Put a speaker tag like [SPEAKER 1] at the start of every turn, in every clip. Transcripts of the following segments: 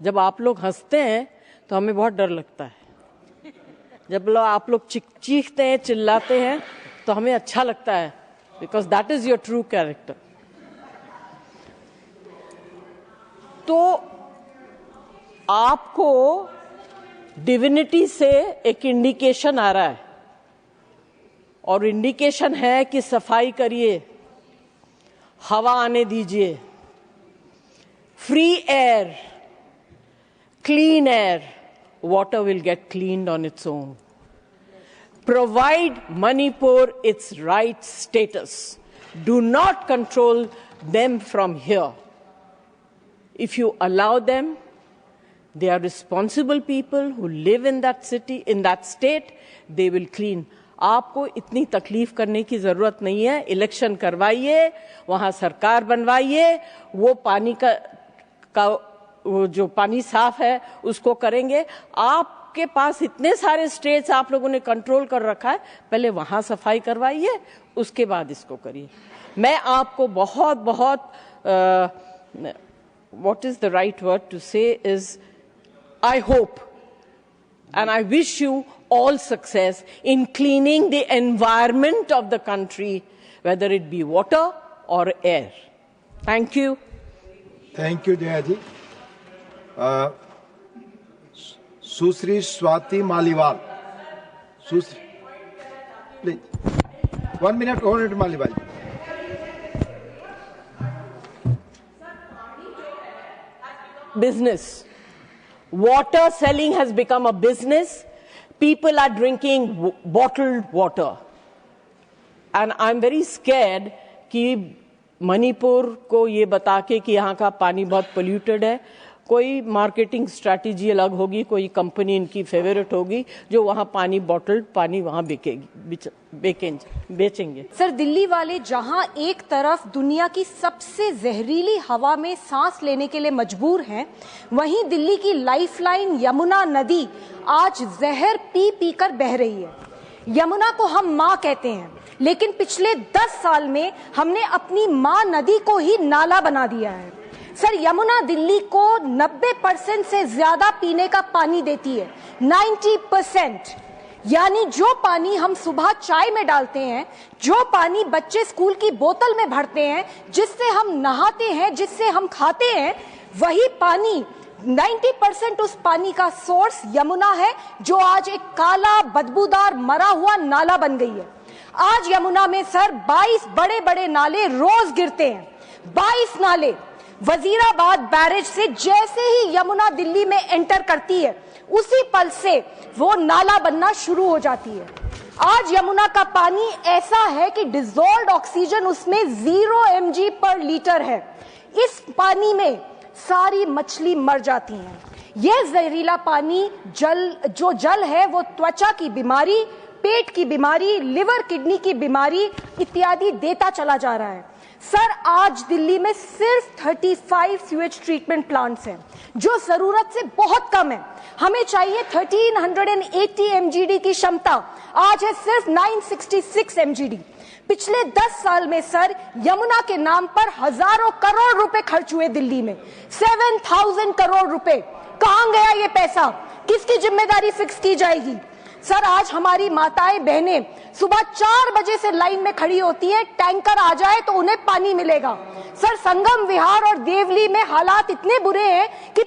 [SPEAKER 1] जब आप लोग हंसते हैं तो हमें बहुत डर लगता है, जब आप लोग चीखते हैं, चिल्लाते हैं तो हमें अच्छा लगता है, because that is your true character. तो आपको डिविनिटी से एक इंडिकेशन आ रहा है, और इंडिकेशन है कि सफाई करिए, हवा आने दीजिए, free air, clean air, water will get cleaned on its own. Provide Manipur its right status. Do not control them from here. If you allow them, they are responsible people who live in that city, in that state, they will clean. आपको इतनी तकलीफ करने की जरूरत नहीं है। Election करवाइए, वहां सरकार बनवाइए, वो पानी का वो जो पानी साफ है उसको करेंगे। आपके पास इतने सारे स्टेट्स आप लोगों ने कंट्रोल कर रखा है, पहले वहां सफाई करवाइए, उसके बाद इसको करिए। मैं आपको बहुत बहुत what is the right word to say is I hope and I wish you all success in cleaning the environment of the country, whether it be water or air. Thank you.
[SPEAKER 2] Thank you, Jayaji. Sushri Swati Maliwal, Sushri please 1 minute, 1 minute Maliwal.
[SPEAKER 1] Business. Water selling has become a business. People are drinking bottled water. And I'm very scared कि मणिपुर को ये बता के कि यहाँ का पानी बहुत पोल्यूटेड है, कोई मार्केटिंग स्ट्रैटेजी अलग होगी, कोई कंपनी इनकी फेवरेट होगी जो वहाँ पानी बॉटल्ड पानी वहाँ बेचेंगे।
[SPEAKER 3] सर, दिल्ली वाले जहाँ एक तरफ दुनिया की सबसे जहरीली हवा में सांस लेने के लिए मजबूर हैं, वहीं दिल्ली की लाइफलाइन यमुना नदी आज जहर पी पी कर बह रही है। यमुना को हम माँ कहते हैं, लेकिन पिछले 10 साल में हमने अपनी माँ नदी को ही नाला बना दिया है। सर, यमुना दिल्ली को 90% से ज्यादा पीने का पानी देती है, 90%। यानी जो पानी हम सुबह चाय में डालते हैं, जो पानी बच्चे स्कूल की बोतल में भरते हैं, जिससे हम नहाते हैं, जिससे हम खाते हैं, वही पानी 90% उस पानी का सोर्स यमुना है, जो आज एक काला बदबूदार मरा हुआ नाला बन गई है। आज यमुना में सर 22 बड़े बड़े नाले रोज गिरते हैं, 22 नाले। वजीराबाद बैरेज से जैसे ही यमुना दिल्ली में एंटर करती है, उसी पल से वो नाला बनना शुरू हो जाती है। आज यमुना का पानी ऐसा है कि डिसॉल्व्ड ऑक्सीजन उसमें 0 mg पर लीटर है। इस पानी में सारी मछली मर जाती हैं। यह जहरीला पानी जल है वो त्वचा की बीमारी, पेट की बीमारी, लिवर किडनी की बीमारी इत्यादि देता चला जा रहा है। सर, आज दिल्ली में सिर्फ 35 सीवेज ट्रीटमेंट प्लांट्स हैं, जो जरूरत से बहुत कम है। हमें चाहिए 1380 mgd की क्षमता, आज है सिर्फ 966 mgd। पिछले 10 साल में सर यमुना के नाम पर हजारों करोड़ रुपए खर्च हुए दिल्ली में, 7000 करोड़ रुपए। कहां गया ये पैसा? किसकी जिम्मेदारी फिक्स की जाएगी? सर, आज हमारी माताएं बहनें सुबह 4 बजे से लाइन में खड़ी होती है, टैंकर आ जाए तो उन्हें पानी मिलेगा। सर, संगम विहार और देवली में हालात इतने बुरे हैं कि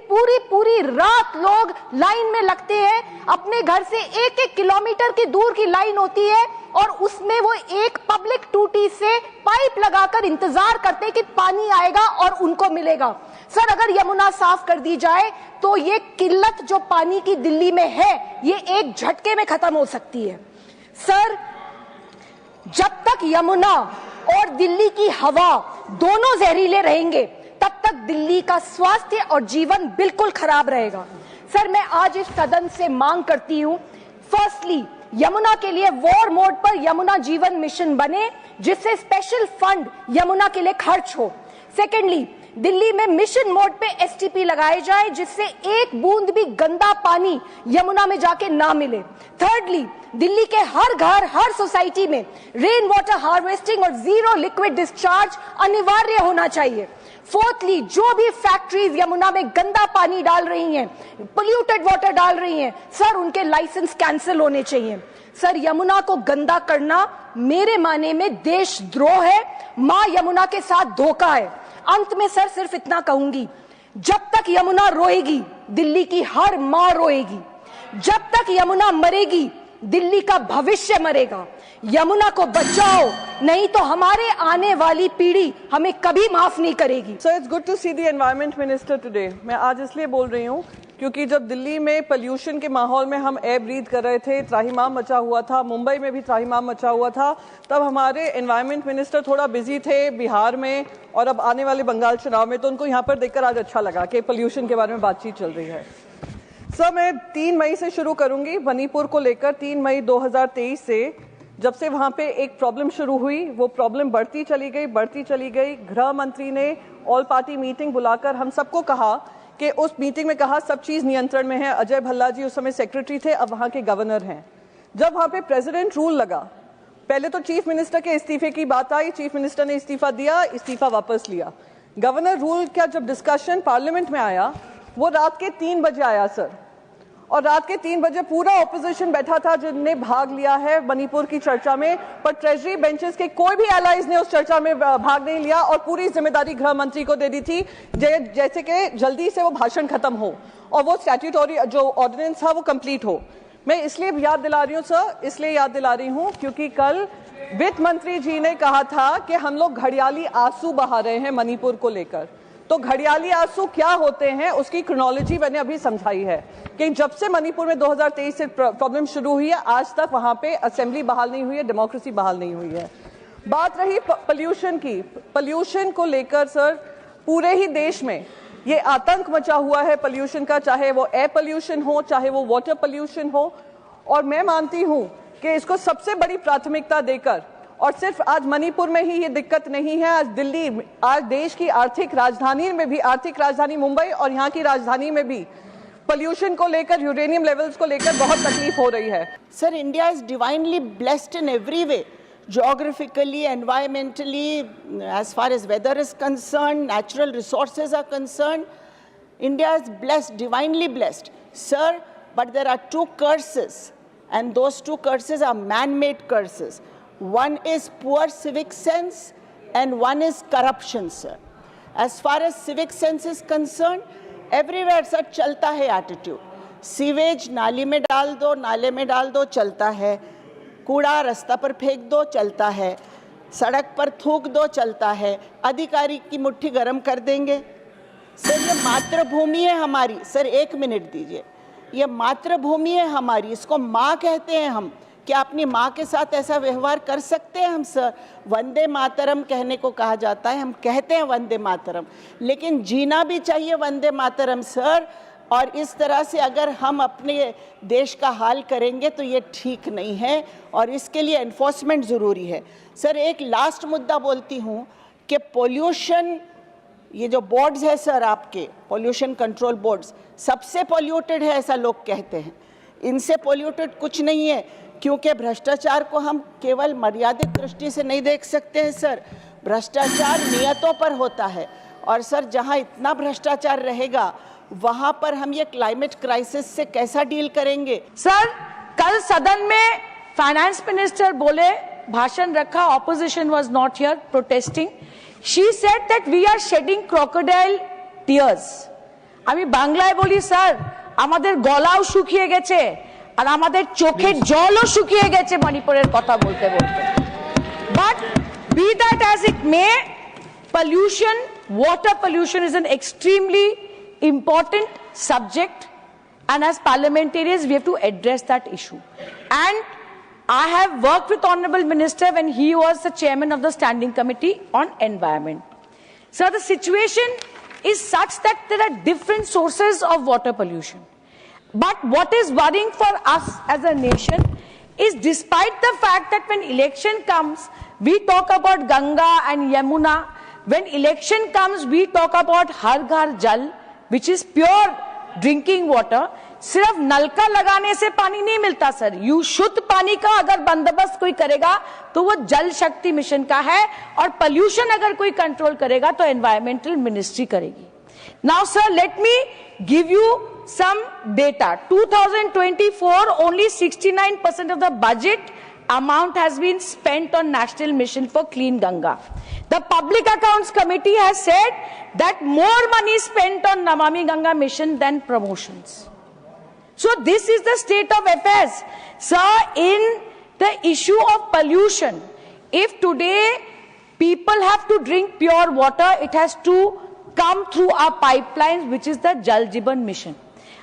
[SPEAKER 3] पूरी रात लोग लाइन में लगते हैं। अपने घर से 1-1 किलोमीटर की दूर की लाइन होती है, और उसमें वो एक पब्लिक टूटी से पाइप लगाकर इंतजार करते हैं कि पानी आएगा और उनको मिलेगा। सर, अगर यमुना साफ कर दी जाए तो ये किल्लत जो पानी की दिल्ली में है, ये एक झटके में खत्म हो सकती है। सर, जब तक यमुना और दिल्ली की हवा दोनों जहरीले रहेंगे, तब तक दिल्ली का स्वास्थ्य और जीवन बिल्कुल खराब रहेगा। सर, मैं आज इस सदन से मांग करती हूं, फर्स्टली यमुना के लिए वॉर मोड पर यमुना जीवन मिशन बने, जिससे स्पेशल फंड यमुना के लिए खर्च हो। सेकेंडली, दिल्ली में मिशन मोड पे एसटीपी लगाए जाए, जिससे एक बूंद भी गंदा पानी यमुना में जाके ना मिले। थर्डली, दिल्ली के हर घर, हर सोसाइटी में रेन वाटर हार्वेस्टिंग और जीरो लिक्विड डिस्चार्ज अनिवार्य होना चाहिए। फोर्थली, जो भी फैक्ट्रीज यमुना में गंदा पानी डाल रही हैं, पोल्यूटेड वाटर डाल रही हैं, सर उनके लाइसेंस कैंसिल होने चाहिए। सर यमुना को गंदा करना मेरे माने में देशद्रोह है, मां यमुना के साथ धोखा है। अंत में सर सिर्फ इतना कहूंगी, जब तक यमुना रोएगी दिल्ली की हर मां रोएगी, जब तक यमुना मरेगी दिल्ली का भविष्य मरेगा। यमुना को बचाओ, नहीं तो हमारे आने वाली पीढ़ी हमें कभी माफ नहीं करेगी।
[SPEAKER 4] So it's good to see the environment minister today. मैं आज इसलिए बोल रही हूँ क्योंकि जब दिल्ली में पोल्यूशन के माहौल में हम एयर ब्रीथ कर रहे थे, त्राहिमाम मचा हुआ था, मुंबई में भी त्राहिमाम मचा हुआ था, तब हमारे एनवायरनमेंट मिनिस्टर थोड़ा बिजी थे बिहार में और अब आने वाले बंगाल चुनाव में, तो उनको यहाँ पर देखकर आज अच्छा लगा कि पोल्यूशन के बारे में बातचीत चल रही है। सर मैं 3 मई से शुरू करूंगी मणिपुर को लेकर। 3 मई 2023 से जब से वहां पे एक प्रॉब्लम शुरू हुई, वो प्रॉब्लम बढ़ती चली गई। गृह मंत्री ने ऑल पार्टी मीटिंग बुलाकर हम सबको कहा कि उस मीटिंग में कहा सब चीज नियंत्रण में है। अजय भल्ला जी उस समय सेक्रेटरी थे, अब वहां के गवर्नर हैं। जब वहां पे प्रेसिडेंट रूल लगा, पहले तो चीफ मिनिस्टर के इस्तीफे की बात आई, चीफ मिनिस्टर ने इस्तीफा दिया, इस्तीफा वापस लिया। गवर्नर रूल का जब डिस्कशन पार्लियामेंट में आया वो रात के 3 बजे आया सर, और रात के 3 बजे पूरा ऑपोजिशन बैठा था जिनने भाग लिया है मणिपुर की चर्चा में, पर ट्रेजरी बेंचेस के कोई भी एलाइज ने उस चर्चा में भाग नहीं लिया और पूरी जिम्मेदारी गृह मंत्री को दे दी थी, जैसे कि जल्दी से वो भाषण खत्म हो और वो स्टैट्यूटरी जो ऑर्डिनेंस था वो कंप्लीट हो। मैं इसलिए याद दिला रही हूँ सर, इसलिए याद दिला रही हूँ क्योंकि कल वित्त मंत्री जी ने कहा था कि हम लोग घड़ियाली आंसू बहा रहे हैं मणिपुर को लेकर। तो घड़ियाली आंसू क्या होते हैं उसकी क्रोनोलॉजी मैंने अभी समझाई है कि जब से मणिपुर में 2023 से प्रॉब्लम शुरू हुई है आज तक वहां पे असेंबली बहाल नहीं हुई है, डेमोक्रेसी बहाल नहीं हुई है। बात रही पोल्यूशन की, पोल्यूशन को लेकर सर पूरे ही देश में ये आतंक मचा हुआ है पोल्यूशन का, चाहे वो एयर पोल्यूशन हो, चाहे वो वाटर पोल्यूशन हो। और मैं मानती हूं कि इसको सबसे बड़ी प्राथमिकता देकर, और सिर्फ आज मणिपुर में ही ये दिक्कत नहीं है, आज दिल्ली, आज देश की आर्थिक राजधानी में भी, आर्थिक राजधानी मुंबई और यहाँ की राजधानी में भी पोल्यूशन को लेकर, यूरेनियम लेवल्स को लेकर बहुत तकलीफ हो रही है।
[SPEAKER 5] Sir, India is divinely blessed in every way, geographically, environmentally, as far as weather is concerned, natural resources are concerned. India is blessed, divinely blessed. Sir, but there are 2 curses, and those 2 curses are man-made curses. One is poor civic sense and one is corruption, sir. As far as civic sense is concerned, everywhere sir chalta hai attitude. Sewage नाली में डाल दो, नाले में डाल दो, चलता है। कूड़ा रास्ता पर फेंक दो, चलता है। सड़क पर थूक दो, चलता है। अधिकारी की मुट्ठी गर्म कर देंगे। सर ये मातृभूमि है हमारी, सर 1 मिनट दीजिए, ये मातृभूमि है हमारी, इसको माँ कहते हैं हम। क्या अपनी माँ के साथ ऐसा व्यवहार कर सकते हैं हम सर? वंदे मातरम कहने को कहा जाता है, हम कहते हैं वंदे मातरम, लेकिन जीना भी चाहिए वंदे मातरम सर। और इस तरह से अगर हम अपने देश का हाल करेंगे तो ये ठीक नहीं है और इसके लिए एनफोर्समेंट ज़रूरी है। सर एक लास्ट मुद्दा बोलती हूँ कि पोल्यूशन, ये जो बोर्ड्स है सर आपके पोल्यूशन कंट्रोल बोर्ड्स, सबसे पोल्यूटेड है ऐसा लोग कहते हैं। इनसे पोल्यूटेड कुछ नहीं है, क्योंकि भ्रष्टाचार को हम केवल मर्यादित दृष्टि से नहीं देख सकते हैं सर, भ्रष्टाचार नियतों पर होता है। और सर जहाँ इतना भ्रष्टाचार रहेगा वहाँ पर हम ये क्लाइमेट क्राइसिस से कैसा डील करेंगे?
[SPEAKER 1] सर कल सदन में फाइनेंस मिनिस्टर बोले, भाषण रखा, opposition was not here protesting, she said that we are shedding crocodile tears. আমি বাংলায় বলি, স্যার আমাদের গলাও শুকিয়ে গেছে আর আমাদের চোখের জলও শুকিয়ে গেছে মণিপুরের কথা বলতে বলতে। But be that as it may, pollution, water pollution is an extremely important subject, and as parliamentarians we have to address that issue. And I have worked with Honorable Minister when he was the chairman of the Standing Committee on Environment. So the situation is such that there are different sources of water pollution. But what is worrying for us as a nation is, despite the fact that when election comes, we talk about Ganga and Yamuna. When election comes, we talk about Har Ghar Jal, which is pure drinking water.
[SPEAKER 6] सिर्फ नलका लगाने से पानी नहीं मिलता sir. You शुद्ध पानी का अगर बंदोबस्त कोई करेगा तो वो जल शक्ति मिशन का है, और पोल्यूशन अगर कोई कंट्रोल करेगा तो एनवायरमेंटल मिनिस्ट्री करेगी। Now sir, let me give you some data. 2024, only 69% of the budget amount has been spent on National Mission for Clean Ganga. The Public Accounts Committee has said that more money spent on Namami Ganga mission than promotions. So this is the state of affairs. Sir, in the issue of pollution, if today people have to drink pure water, it has to come through our pipelines, which is the Jal Jeevan mission.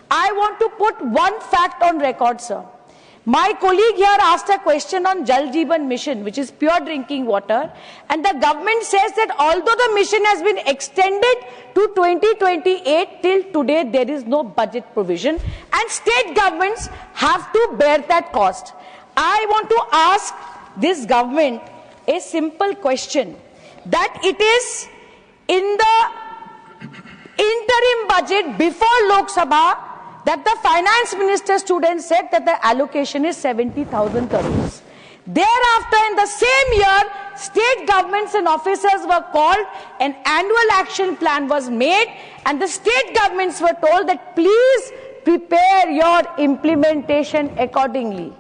[SPEAKER 6] I want to put one fact on record, sir. My colleague here asked a question on Jal Jeevan mission, which is pure drinking water, and the government says that although the mission has been extended to 2028, till today there is no budget provision, and state governments have to bear that cost. I want to ask this government a simple question, that it is in the interim budget before Lok Sabha that the finance minister stood and said that the allocation is 70,000 crores. Thereafter, in the same year, state governments and officers were called, an annual action plan was made, and the state governments were told that please prepare your implementation accordingly.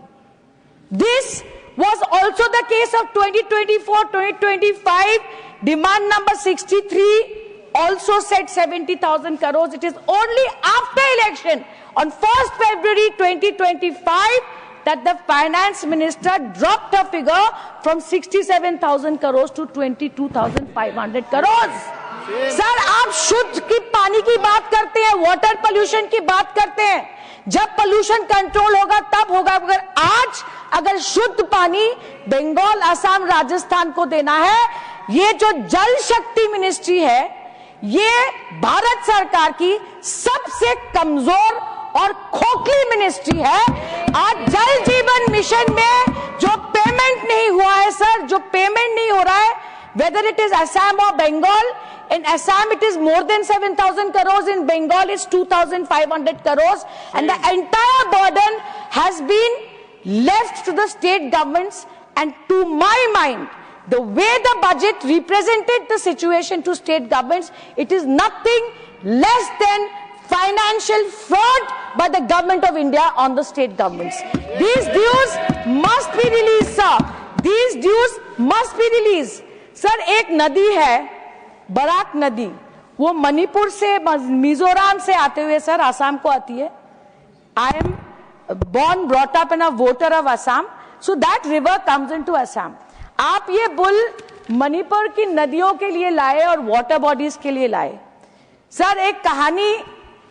[SPEAKER 6] This was also the case of 2024-2025. Demand number 63 also said 70,000 crores. It is only after election on 1st February 2025 that the finance minister dropped her figure from 67,000 crores to 22,500 crores. Sir, आप शुद्ध की पानी की बात करते हैं, water pollution की बात करते हैं। जब पोल्यूशन कंट्रोल होगा तब होगा। अगर शुद्ध पानी बंगाल, असम, राजस्थान को देना है, ये जो जल शक्ति मिनिस्ट्री है, ये भारत सरकार की सबसे कमजोर और खोखली मिनिस्ट्री है। आज जल जीवन मिशन में जो पेमेंट नहीं हुआ है सर, जो पेमेंट नहीं हो रहा है, whether it is Assam or Bengal, in Assam it is more than 7,000 crores, in Bengal it's 2,500 crores, and the entire burden has been left to the state governments. And to my mind, the way the budget represented the situation to state governments, it is nothing less than financial fraud by the government of India on the state governments. These dues must be released, sir. These dues must be released. Sir, एक नदी है, Barack नदी, वो मणिपुर से, मिजोरम से आते हुए sir Assam को आती है। I am born, brought up and a voter of Assam, so that river comes into Assam. आप ये बुल मणिपुर की नदियों के लिए लाए और वाटर बॉडीज के लिए लाए। सर, एक कहानी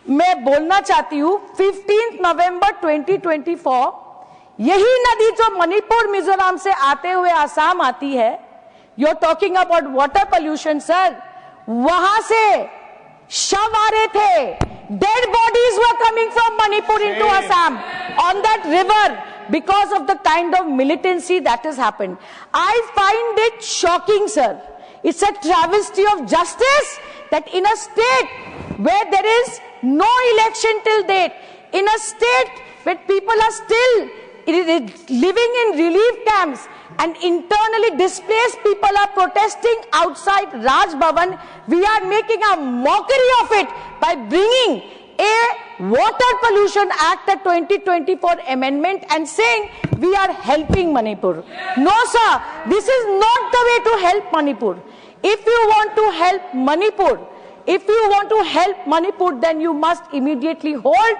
[SPEAKER 6] मैं बोलना चाहती हूँ। 15 नवंबर 2024 यही नदी जो मणिपुर, मिजोरम से आते हुए आसाम आती है, you are talking about water pollution sir, वहां से शव आ रहे थे, dead bodies were coming from Manipur into Assam on that river because of the kind of militancy that has happened. I find it shocking, sir. It's a travesty of justice that in a state where there is no election till date, in a state where people are still living in relief camps and internally displaced people are protesting outside Raj Bhavan, we are making a mockery of it by bringing a Water Pollution Act, the 2024 amendment, and saying we are helping Manipur. No sir, this is not the way to help Manipur. If you want to help Manipur, then you must immediately hold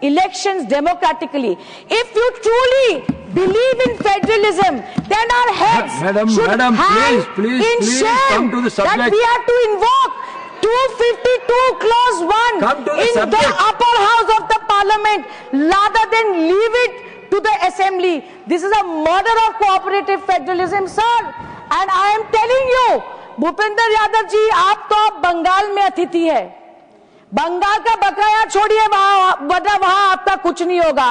[SPEAKER 6] elections democratically. If you truly believe in federalism, then our heads should hang in shame
[SPEAKER 2] come to the subject.
[SPEAKER 6] That we have to invoke 252 clause 1 in the upper house of the parliament rather than leave it to the assembly. This is a murder of cooperative federalism, sir. And I am telling you, Bhupendra Yadav ji, आप तो अब बंगाल में अतिथि है। बंगाल का बकाया छोड़िए, वहां आपका कुछ नहीं होगा।